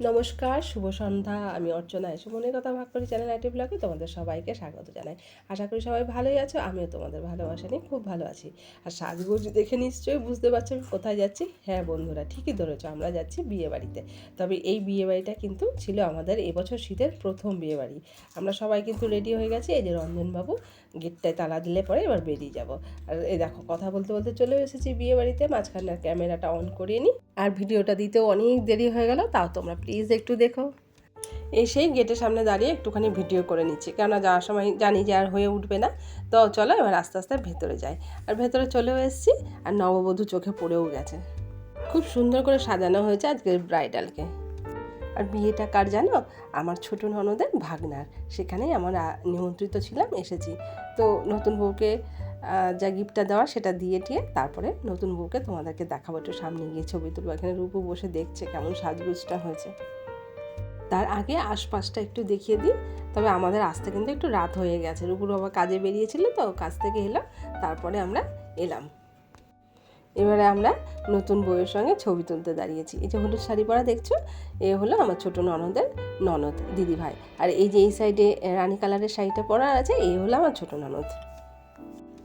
নমস্কার, শুভ সন্ধ্যা। আমি অর্চনা এসে মনের কথা ভাগ করি চ্যানেল আইটি ব্লগে তোমাদের সবাইকে স্বাগত জানাই। আশা করি সবাই ভালোই আছো, আমিও তোমাদের ভালোবাসা নিয়ে খুব ভালো আছি। আর সাজগোজ দেখে নিশ্চয়ই বুঝতে পারছো আমি কোথায় যাচ্ছি। হ্যাঁ বন্ধুরা, ঠিকই ধরেছো, আমরা যাচ্ছি বিয়েবাড়িতে। তবে এই বিয়েবাড়িটা কিন্তু ছিল আমাদের এবছর শীতের প্রথম বিয়েবাড়ি। আমরা সবাই কিন্তু রেডি হয়ে গেছি। এই যে রঞ্জনবাবু গেটটায় তালা দিলে পরে এবার বেরিয়ে যাব। আর এই দেখো, কথা বলতে বলতে চলে এসেছি বিয়েবাড়িতে। মাঝখানে ক্যামেরাটা অন করিয়ে নিই। আর ভিডিওটা দিতেও অনেক দেরি হয়ে গেল, তাও তোমরা প্লিজ একটু দেখো। এসেই গেটের সামনে দাঁড়িয়ে একটুখানি ভিডিও করে নিচ্ছি, কেননা যাওয়ার সময় জানি যে আর হয়ে উঠবে না। তো চলো এবার আস্তে আস্তে ভেতরে যাই। আর ভেতরে চলেও এসেছি, আর নববধূ চোখে পড়েও গেছে। খুব সুন্দর করে সাজানো হয়েছে আজকের ব্রাইডালকে। আর বিয়েটা কার জানো? আমার ছোট ননদের ভাগনার। সেখানেই আমরা নিমন্ত্রিত ছিলাম, এসেছি। তো নতুন বউকে যা গিফটটা দেওয়া সেটা দিয়ে টিয়ে তারপরে নতুন বউকে তোমাদেরকে দেখাবো। একটু সামনে গিয়ে ছবি তুলবো। এখানে রূপু বসে দেখছে কেমন সাজগোজটা হয়েছে। তার আগে আশপাশটা একটু দেখিয়ে দিই। তবে আমাদের আসতে কিন্তু একটু রাত হয়ে গেছে। রূপুর বাবা কাজে বেরিয়েছিল, তো কাজ থেকে এলো, তারপরে আমরা এলাম। এবারে আমরা নতুন বউয়ের সঙ্গে ছবি তুলতে দাঁড়িয়েছি। এই যে হলুদ শাড়ি পরা দেখছো, এ হলো আমার ছোট ননদের ননদ দিদি ভাই। আর এই যে এই সাইডে রানী কালারের শাড়িটা পরা আছে, এই হলো আমার ছোট ননদ।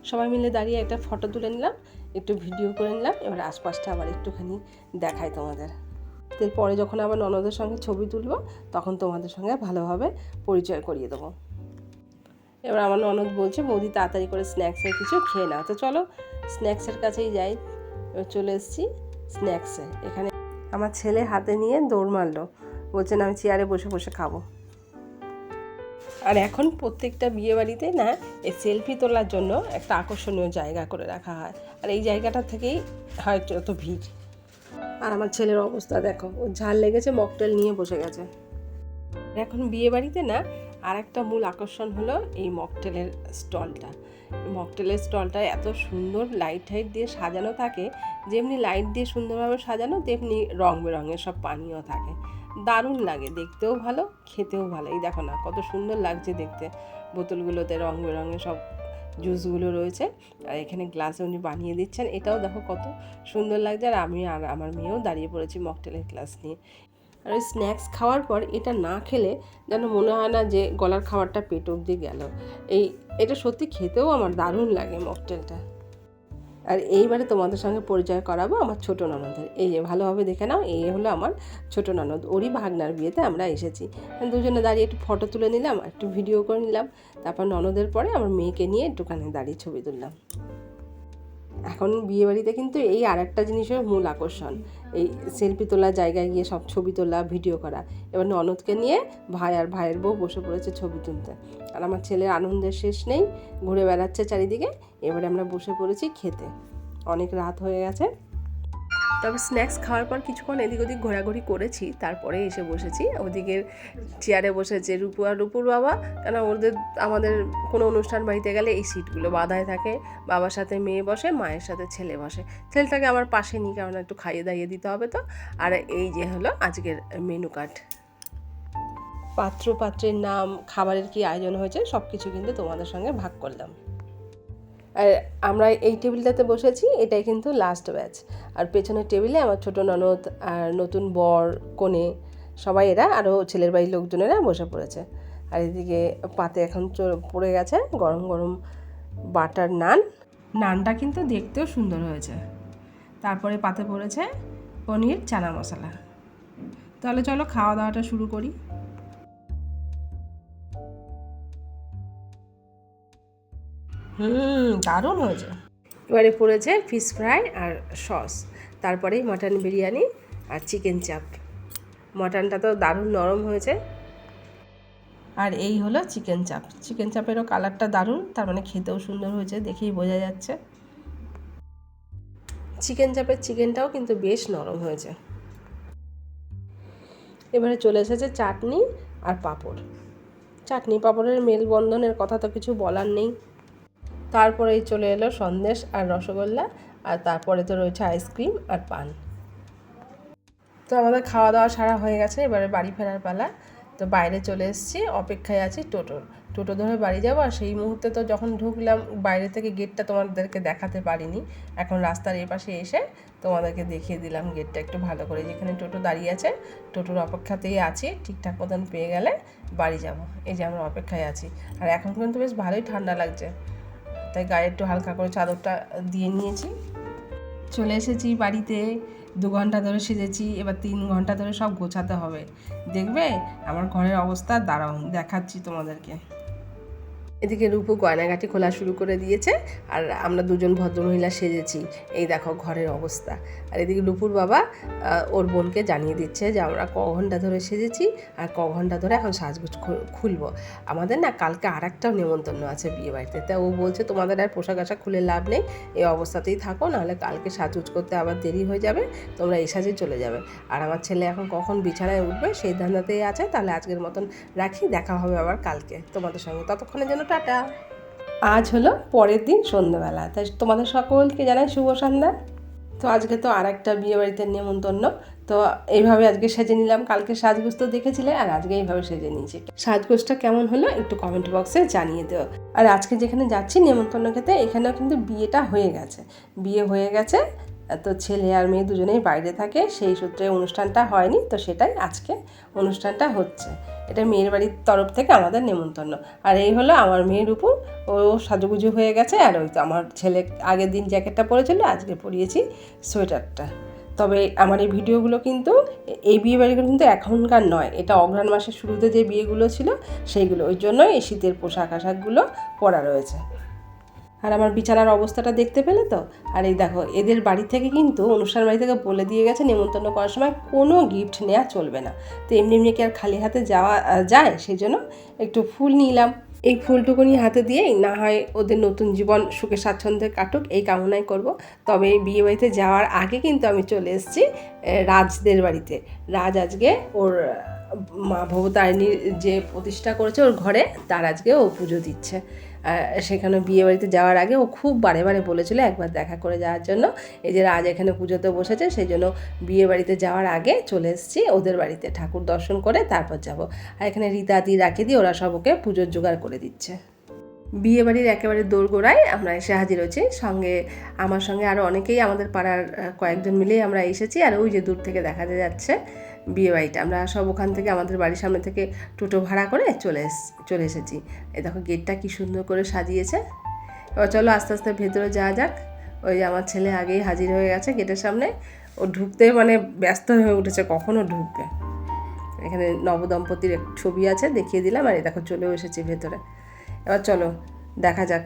সবাই মিলে দাঁড়িয়ে একটা ফটো তুলে নিলাম, একটু ভিডিও করে নিলাম। এবার আশপাশটা আবার একটুখানি দেখাই তোমাদের। এরপরে যখন আবার ননদের সঙ্গে ছবি তুলব, তখন তোমাদের সঙ্গে ভালোভাবে পরিচয় করিয়ে দেবো। এবার আমার ননদ বলছে, বৌদি তাড়াতাড়ি করে স্ন্যাক্সের কিছু খেয়ে নাও। তো চলো স্ন্যাক্সের কাছেই যাই। এবার চলে এসেছি স্ন্যাক্সে। এখানে আমার ছেলে হাতে নিয়ে দৌড় মারলো, বলছেন আমি চেয়ারে বসে বসে খাবো। আর এখন প্রত্যেকটা বিয়েবাড়িতে না এই সেলফি তোলার জন্য একটা আকর্ষণীয় জায়গা করে রাখা হয়। আর এই জায়গাটা থেকেই হয় যত ভিড়। আর আমার ছেলের অবস্থা দেখো, ও ঝাল লেগেছে, মকটেল নিয়ে বসে গেছে। এখন বিয়েবাড়িতে না আর একটা মূল আকর্ষণ হলো এই মকটেলের স্টলটা। মকটেলের স্টলটা এত সুন্দর লাইট টাইট দিয়ে সাজানো থাকে। যেমনি লাইট দিয়ে সুন্দরভাবে সাজানো, তেমনি রং বেরঙের সব পানীয় থাকে। দারুণ লাগে, দেখতেও ভালো, খেতেও ভালো। এই দেখো না কত সুন্দর লাগছে দেখতে। বোতলগুলোতে রং বেরঙের সব জুসগুলো রয়েছে। আর এখানে গ্লাসে উনি বানিয়ে দিচ্ছেন, এটাও দেখো কত সুন্দর লাগছে। আর আমি আর আমার মেয়েও দাঁড়িয়ে পড়েছি মকটেলের গ্লাস নিয়ে। আর ওই স্ন্যাক্স খাওয়ার পর এটা না খেলে যেন মনে হয় না যে গলার খাবারটা পেট অবধি গেল। এটা সত্যি খেতেও আমার দারুণ লাগে মকটেলটা। আর এইবারে তোমাদের সঙ্গে পরিচয় করাবো আমার ছোটো ননদের। এই যে ভালোভাবে দেখে নাও, এই হলো আমার ছোটো ননদ। ওরই ভাগনার বিয়েতে আমরা এসেছি। দুজনে দাঁড়িয়ে একটু ফটো তুলে নিলাম, একটু ভিডিও করে নিলাম। তারপর ননদের পরে আমার মেয়েকে নিয়ে একটুখানি দাঁড়িয়ে ছবি তুললাম। এখন বিয়েবাড়িতে কিন্তু এই আর একটা জিনিসের মূল আকর্ষণ, এই সেলফি তোলার জায়গায় গিয়ে সব ছবি তোলা, ভিডিও করা। এবার ননদকে নিয়ে ভাই আর ভাইয়ের বউ বসে পড়েছে ছবি তুলতে। আর আমার ছেলের আনন্দের শেষ নেই, ঘুরে বেড়াচ্ছে চারিদিকে। এবারে আমরা বসে পড়েছি খেতে, অনেক রাত হয়ে গেছে। তবে স্ন্যাক্স খাওয়ার পর কিছুক্ষণ এদিক ওদিক ঘোরাঘুরি করেছি, তারপরে এসে বসেছি। ওদিকের চেয়ারে বসেছে রূপু আর রূপুর বাবা। কেন আমাদের কোনো অনুষ্ঠান বাড়িতে গেলে এই সিটগুলো বাঁধায় থাকে। বাবার সাথে মেয়ে বসে, মায়ের সাথে ছেলে বসে। ছেলেটাকে আমার পাশে নিই, কারণ একটু খাইয়ে দাইয়ে দিতে হবে তো। আর এই যে হলো আজকের মেনু কার্ড। পাত্র পাত্রের নাম, খাবারের কি আয়োজন হয়েছে, সব কিছু কিন্তু তোমাদের সঙ্গে ভাগ করলাম। আর আমরা এই টেবিলটাতে বসেছি, এটাই কিন্তু লাস্ট ব্যাচ। আর পেছনের টেবিলে আমার ছোটো ননদ আর নতুন বর, কনে, সবাই এরা, আরও ছেলের বাড়ির লোকজনেরা বসে পড়েছে। আর এদিকে পাতে এখন পড়ে গেছে গরম গরম বাটার নান। নানটা কিন্তু দেখতেও সুন্দর হয়েছে। তারপরে পাতে পড়েছে পনির চানা মশলা। তাহলে চলো খাওয়া দাওয়াটা শুরু করি। দারুণ হয়েছে। এবারে পড়েছে ফিশ ফ্রাই আর সস, তারপরেই মাটন বিরিয়ানি আর চিকেন চাপ। মাটনটা তো দারুণ নরম হয়েছে। আর এই হলো চিকেন চাপ। চিকেন চাপেরও কালারটা দারুণ, তার মানে খেতেও সুন্দর হয়েছে, দেখেই বোঝা যাচ্ছে। চিকেন চাপের চিকেনটাও কিন্তু বেশ নরম হয়েছে। এবারে চলে এসেছে চাটনি আর পাঁপড়। চাটনি পাঁপড়ের মেলবন্ধনের কথা তো কিছু বলার নেই। তারপরেই চলে এলো সন্দেশ আর রসগোল্লা, আর তারপরে তো রয়েছে আইসক্রিম আর পান। তো আমাদের খাওয়া দাওয়া সারা হয়ে গেছে, এবারে বাড়ি ফেরার পালা। তো বাইরে চলে এসেছি, অপেক্ষায় আছি টোটো ধরে বাড়ি যাবো। আর সেই মুহূর্তে তো যখন ঢুকলাম বাইরে থেকে গেটটা তোমাদেরকে দেখাতে পারিনি, এখন রাস্তার এই পাশে এসে তোমাদেরকে দেখিয়ে দিলাম গেটটা একটু ভালো করে। যেখানে টোটো দাঁড়িয়ে আছে, টোটোর অপেক্ষাতেই আছি, ঠিকঠাক মতন পেয়ে গেলে বাড়ি যাব। এই যে আমরা অপেক্ষায় আছি। আর এখন কিন্তু বেশ ভালোই ঠান্ডা লাগছে, তাই গায়ে একটু হালকা করে চাদরটা দিয়ে নিয়েছি। চলে এসেছি বাড়িতে, 2 ঘন্টা ধরে সেজেছি, এবার 3 ঘন্টা ধরে সব গোছাতে হবে। দেখবে আমার ঘরের অবস্থা, দাঁড়াও দেখাচ্ছি তোমাদেরকে। এদিকে রূপু গয়নাগাটি খোলা শুরু করে দিয়েছে, আর আমরা দুজন ভদ্রমহিলা সেজেছি। এই দেখো ঘরের অবস্থা। আর এদিকে রূপুর বাবা ওর বোনকে জানিয়ে দিচ্ছে যে আমরা ক ঘন্টা ধরে সেজেছি আর ক ঘন্টা ধরে এখন সাজগোজ খুলবো। আমাদের না কালকে আরেকটাও নেমন্তন্ন আছে বিয়ে বাড়িতে। তা ও বলছে তোমাদের আর পোশাক আশাক খুলে লাভ নেই, এই অবস্থাতেই থাকো, নাহলে কালকে সাজগোজ করতে আবার দেরি হয়ে যাবে, তোমরা এই সাজে চলে যাবে। আর আমার ছেলে এখন কখন বিছানায় উঠবে সেই ধান্দাতেই আছে। তাহলে আজকের মতন রাখি, দেখা হবে আবার কালকে তোমাদের সঙ্গে, ততক্ষণের জন্য টাটা। আজ হলো পরের দিন সন্ধ্যাবেলা, তাই তোমাদের সকলকে জানাই শুভ সন্ধ্যা। তো আজকে তো আর একটা বিয়েবাড়িতে নেমন্তন্ন, তো এইভাবে আজকে সেজে নিলাম। কালকে সাজগোজ তো দেখেছিলে, আর আজকে এইভাবে সেজে নিয়েছি। সাজগোজটা কেমন হলো একটু কমেন্ট বক্সে জানিয়ে দিও। আর আজকে যেখানে যাচ্ছি নেমন্তন্ন খেতে, এখানেও কিন্তু বিয়েটা হয়ে গেছে, বিয়ে হয়ে গেছে। তো ছেলে আর মেয়ে দুজনেই বাইরে থাকে, সেই সূত্রে অনুষ্ঠানটা হয়নি, তো সেটাই আজকে অনুষ্ঠানটা হচ্ছে। এটা মেয়ের বাড়ির তরফ থেকে আমাদের নেমন্তন্ন। আর এই হলো আমার মেয়ের উপর, ও সাজুগুজু হয়ে গেছে। আর ওই তো আমার ছেলে আগের দিন জ্যাকেটটা পরেছিল, আজকে পরিয়েছি সোয়েটারটা। তবে আমার এই ভিডিওগুলো কিন্তু, এই বিয়ে বাড়িগুলো কিন্তু এখনকার নয়, এটা অঘ্রাণ মাসের শুরুতে যে বিয়েগুলো ছিল সেইগুলো, ওই জন্যই এই শীতের পোশাক আশাকগুলো পরা রয়েছে। আর আমার বিছানার অবস্থাটা দেখতে পেলে তো। আর এই দেখো এদের বাড়ি থেকে কিন্তু, অনুষ্ঠান বাড়ি থেকে বলে দিয়ে গেছে নেমন্তন্ন করার সময় কোনো গিফট নেওয়া চলবে না। তো এমনি এমনি কি আর খালি হাতে যাওয়া যায়, সেই জন্য একটু ফুল নিলাম। এই ফুলটুকুনি হাতে দিয়েই না হয় ওদের নতুন জীবন সুখে স্বাচ্ছন্দ্যে কাটুক, এই কামনাই করব। তবে এই বিয়ে বাড়িতে যাওয়ার আগে কিন্তু আমি চলে এসেছি রাজদের বাড়িতে। রাজ আজকে ওর মা ভবতারিণীর যে প্রতিষ্ঠা করেছে ওর ঘরে, তার আজকে ও পুজো দিচ্ছে। সেখানে বিয়ে বাড়িতে যাওয়ার আগে ও খুব বারে বারে বলেছিল একবার দেখা করে যাওয়ার জন্য। এই যে রাজ এখানে পুজোতে বসেছে, সেই জন্য বিয়ে বাড়িতে যাওয়ার আগে চলে এসেছি ওদের বাড়িতে, ঠাকুর দর্শন করে তারপর যাব। আর এখানে রীতাদি রাখিদি ওরা সব ওকে পুজোর জোগাড় করে দিচ্ছে। বিয়ে বাড়ির একেবারে দোরগোড়ায় আমরা এসে হাজির হয়েছি। সঙ্গে আমার সঙ্গে আরও অনেকেই, আমাদের পাড়ার কয়েকজন মিলেই আমরা এসেছি। আর ওই যে দূর থেকে দেখা যাচ্ছে বিয়ে বাড়িটা, আমরা সব ওখান থেকে আমাদের বাড়ির সামনে থেকে টোটো ভাড়া করে চলে এসেছি। এই দেখো গেটটা কি সুন্দর করে সাজিয়েছে। এবার চলো আস্তে আস্তে ভেতরে যাওয়া যাক। ওই যে আমার ছেলে আগেই হাজির হয়ে গেছে গেটের সামনে, ও ঢুকতে মানে ব্যস্ত হয়ে উঠেছে কখনও ঢুকবে। এখানে নবদম্পতির ছবি আছে, দেখিয়ে দিলাম। আর এই দেখো চলেও এসেছি ভেতরে। এবার চলো দেখা যাক।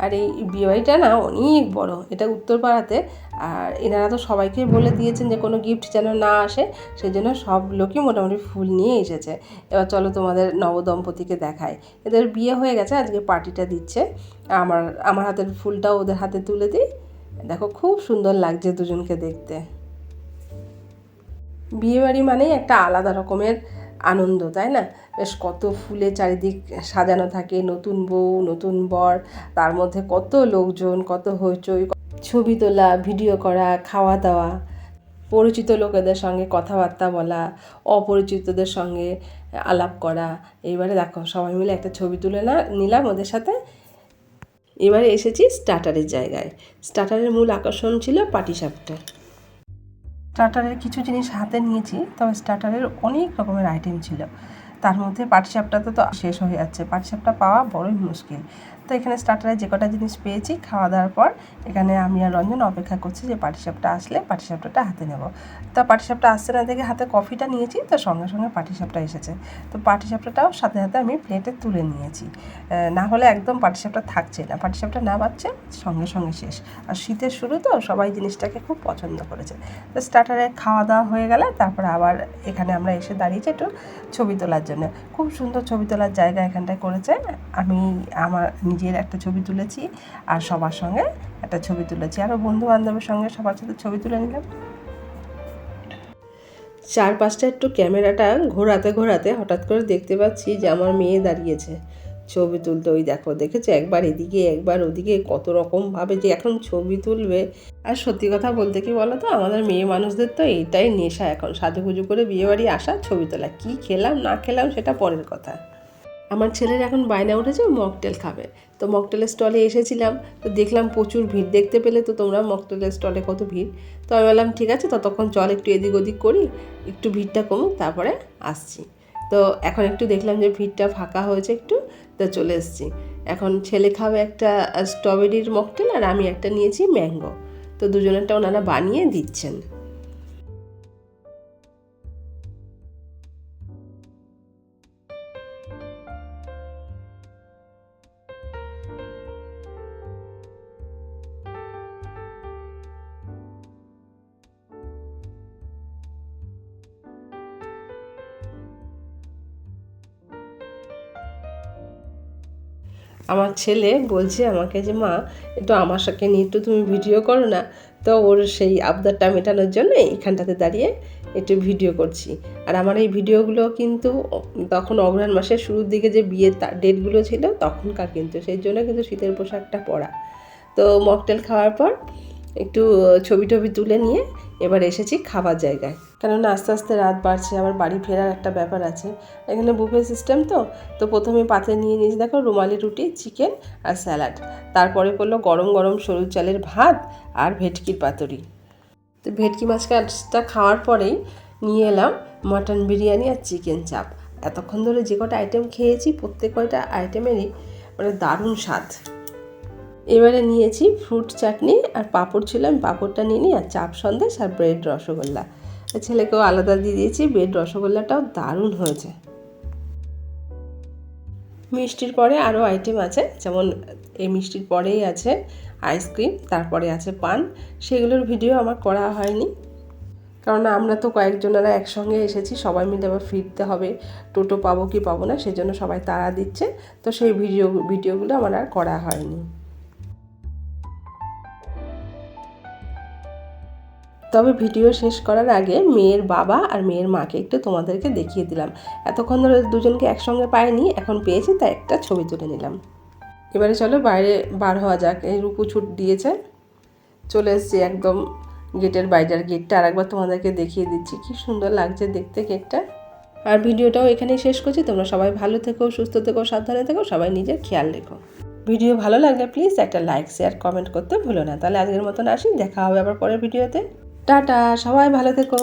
আর এই বিয়েবাড়িটা না অনেক বড়, এটা উত্তরপাড়াতে। আর এনারা তো সবাইকে বলে দিয়েছেন যে কোনো গিফট যেন না আসে, সেই জন্য সব লোকই মোটামুটি ফুল নিয়ে এসেছে। এবার চলো তোমাদের নবদম্পতিকে দেখায়। এদের বিয়ে হয়ে গেছে, আজকে পার্টিটা দিচ্ছে। আমার হাতের ফুলটাও ওদের হাতে তুলে দিই। দেখো খুব সুন্দর লাগছে দুজনকে দেখতে। বিয়েবাড়ি মানেই একটা আলাদা রকমের আনন্দ, তাই না? বেশ কত ফুলে চারিদিক সাজানো থাকে, নতুন বউ নতুন বর, তার মধ্যে কত লোকজন, কত হইচই, ছবি তোলা, ভিডিও করা, খাওয়া দাওয়া, পরিচিত লোকেদের সঙ্গে কথাবার্তা বলা, অপরিচিতদের সঙ্গে আলাপ করা। এইবারে দেখো সবাই মিলে একটা ছবি তুলে নিলাম ওদের সাথে। এবারে এসেছি স্টার্টারের জায়গায়। স্টার্টারের মূল আকর্ষণ ছিল পাটিসাপটা। স্টার্টারের কিছু জিনিস হাতে নিয়েছি, তবে স্টার্টারের অনেক রকমের আইটেম ছিল। তার মধ্যে পাটিসাপটাতে তো শেষ হয়ে যাচ্ছে, পাটিসাপটা পাওয়া বড়ই মুশকিল। তো এখানে স্টার্টারে যে কটা জিনিস পেয়েছি, খাওয়া দাওয়ার পর এখানে আমি আর রঞ্জন অপেক্ষা করছি যে পাটিসাপটা আসলে পাটিসাপটাটা হাতে নেব। তা পাটিসাপটা আসছে না দেখে হাতে কফিটা নিয়েছি, তো সঙ্গে সঙ্গে পাটিসাপটা এসেছে। তো পাটিসাপটাটাও সাথে সাথে আমি প্লেটে তুলে নিয়েছি, না হলে একদম পাটিসাপটা থাকছে না, পাটিসাপটা না পাচ্ছে সঙ্গে সঙ্গে শেষ। আর শীতের শুরু তো, সবাই জিনিসটাকে খুব পছন্দ করেছে। তো স্টার্টারে খাওয়া দাওয়া হয়ে গেলে তারপরে আবার এখানে আমরা এসে দাঁড়িয়েছি একটু ছবি তোলার জন্য। খুব সুন্দর ছবি তোলার জায়গা এখানটায় করেছে। আমি আমার নিজের একটা ছবি তুলেছি, আর সবার সঙ্গে একটা ছবি তুলেছি, আরও বন্ধু বান্ধবের সঙ্গে সবার সাথে ছবি তুলে নিলাম। চারপাশটা একটু ক্যামেরাটা ঘোরাতে ঘোরাতে হঠাৎ করে দেখতে পাচ্ছি যে আমার মেয়ে দাঁড়িয়েছে, ছবি তুলতে। ওই দেখো, দেখেছো, একবার এদিকে একবার ওদিকে কত রকমভাবে যে এখন ছবি তুলবে। আর সত্যি কথা বলতে কি বলো তো, আমাদের মেয়ে মানুষদের তো এইটাই নেশা এখন, সাজুগুজু করে বিয়েবাড়ি আসা, ছবি তোলা। কী খেলাম না খেলাম সেটা পরের কথা। আমার ছেলের এখন বায়না উঠেছে মকটেল খাবে, তো মকটেলের স্টলে এসেছিলাম, তো দেখলাম প্রচুর ভিড়। দেখতে পেলে তো তোমরা মকটেলের স্টলে কত ভিড়। তো আমি বললাম ঠিক আছে, ততক্ষণ চল একটু এদিক ওদিক করি, একটু ভিড়টা কমুক, তারপরে আসছি। তো এখন একটু দেখলাম যে ভিড়টা ফাঁকা হয়েছে একটু, তো চলে এসেছি। এখন ছেলে খাবে একটা স্ট্রবেরির মকটেল, আর আমি একটা নিয়েছি ম্যাঙ্গো। তো দুজনেরটা ওনারা বানিয়ে দিচ্ছেন। আমার ছেলে বলছে আমাকে যে মা, একটু আমার সাথে নিয়ে একটু তুমি ভিডিও করো না। তো ওর সেই আবদারটা মেটানোর জন্য এইখানটাতে দাঁড়িয়ে একটু ভিডিও করছি। আর আমার এই ভিডিওগুলো কিন্তু তখন অগ্রহায়ণ মাসের শুরুর দিকে যে বিয়ের ডেটগুলো ছিল তখনকার, কিন্তু সেই জন্য কিন্তু শীতের পোশাকটা পরা। তো মকটেল খাওয়ার পর একটু ছবি টবি তুলে নিয়ে এবার এসেছি খাবার জায়গায়, কেননা আস্তে আস্তে রাত বাড়ছে, আবার বাড়ি ফেরার একটা ব্যাপার আছে। এখানে বুফে সিস্টেম, তো প্রথমে পাতে নিয়ে নিয়েছি দেখো রুমালি রুটি, চিকেন আর স্যালাড। তারপরে পড়লো গরম গরম সরু চালের ভাত আর ভেটকির পাতুরি। তো ভেটকি মাছটা খাওয়ার পরেই নিয়ে এলাম মাটন বিরিয়ানি আর চিকেন চাপ। এতক্ষণ ধরে যে কটা আইটেম খেয়েছি প্রত্যেক কয়টা আইটেমেরই মানে দারুণ স্বাদ। এবারে নিয়েছি ফ্রুট চাটনি আর পাঁপড় ছিল, আমি পাঁপড়টা নিয়ে নিই, আর চাপ সন্দেশ আর ব্রেড রসগোল্লা। ছেলেকেও আলাদা দিয়ে দিয়েছি। ব্রেড রসগোল্লাটাও দারুণ হয়েছে। মিষ্টির পরে আরও আইটেম আছে, যেমন এই মিষ্টির পরেই আছে আইসক্রিম, তারপরে আছে পান। সেগুলোর ভিডিও আমার করা হয়নি, কারণ আমরা তো কয়েকজনেরা একসঙ্গে এসেছি, সবাই মিলে আবার ফিরতে হবে, টোটো পাবো কি পাবো না, সেই জন্য সবাই তাড়া দিচ্ছে। তো সেই ভিডিওগুলো আমার আর করা হয়নি। তবে ভিডিও শেষ করার আগে মেয়ের বাবা আর মেয়ের মাকে একটু তোমাদেরকে দেখিয়ে দিলাম। এতক্ষণ ধরে দুজনকে একসঙ্গে পাইনি, এখন পেয়েছি, তাই একটা ছবি তুলে নিলাম। এবারে চলো বাইরে বার হওয়া যাক। এই রূপু ছুট দিয়েছে, চলে এসেছি একদম গেটের বাইরের গেটটা আর একবার তোমাদেরকে দেখিয়ে দিচ্ছি, কি সুন্দর লাগছে দেখতে গেটটা। আর ভিডিওটাও এখানেই শেষ করছি। তোমরা সবাই ভালো থেকো, সুস্থ থেকো, সাবধানে থেকো, সবাই নিজের খেয়াল রেখো। ভিডিও ভালো লাগলে প্লিজ একটা লাইক, শেয়ার, কমেন্ট করতে ভুলো না। তাহলে আজকের মতন আসি, দেখা হবে আবার পরের ভিডিওতে। টাটা, সবাই ভালো থেকো।